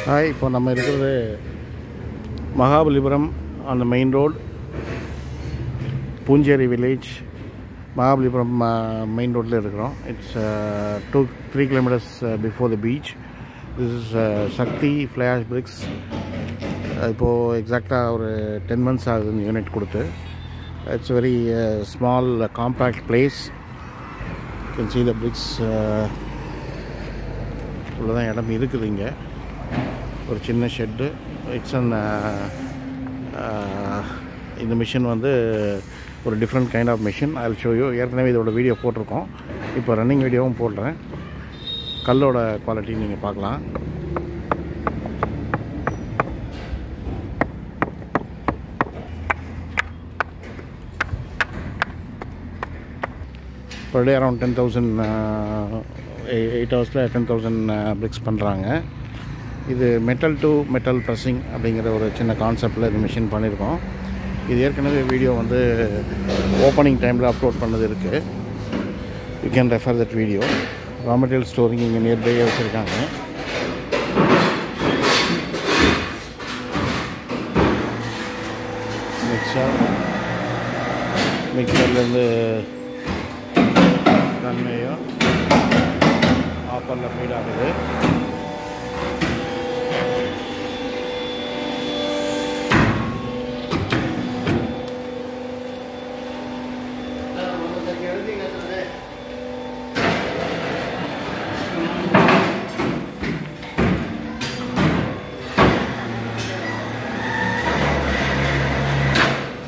Hi, இப்போ நம்ம இருக்கிறது மகாபலிபுரம் அந்த main road, Poonjeri village, Mahabalipuram main ரோட்டில் இருக்கிறோம். It's 2-3 kilometers before the beach. This is Sakthi fly ash bricks. இப்போது எக்ஸாக்டாக ஒரு 10 months ஆகுது இந்த யூனிட் கொடுத்து. It's very small compact place. You can see the bricks. இவ்வளோதான் இடம் இருக்குது. இங்கே ஒரு சின்ன ஷெட்டு. இட்ஸ் இந்த மிஷின் வந்து ஒரு different kind of machine. I will show you. ஏற்கனவே இதோட வீடியோ போட்டிருக்கோம், இப்போ ரன்னிங் வீடியோவும் போடுறேன். கல்லோட குவாலிட்டி நீங்கள் பார்க்கலாம். Per day around 10,000 8 hours 10,000 BRICS பண்ணுறாங்க. இது மெட்டல் டு மெட்டல் ப்ரெஸ்ஸிங் அப்படிங்கிற ஒரு சின்ன கான்செப்டில் இது மிஷின் பண்ணியிருக்கோம். இது ஏற்கனவே வீடியோ வந்து ஓப்பனிங் டைமில் அப்லோட் பண்ணது இருக்குது. You can refer that video. Raw material storing இங்கே நியர்பையாக வச்சுருக்காங்க. மிக்சர்லேருந்து தன்மையும் ஆப்பரில் ஃபீட் ஆகுது.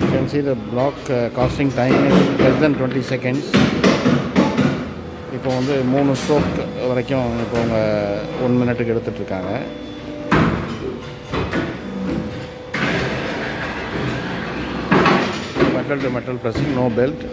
You can see the block casting time is less than 20 seconds. இப்போ வந்து 3 ஸ்ட்ரோக் வரைக்கும் இப்போ அவங்க 1 minute எடுத்துகிட்ருக்காங்க. Metal to metal pressing, no belt.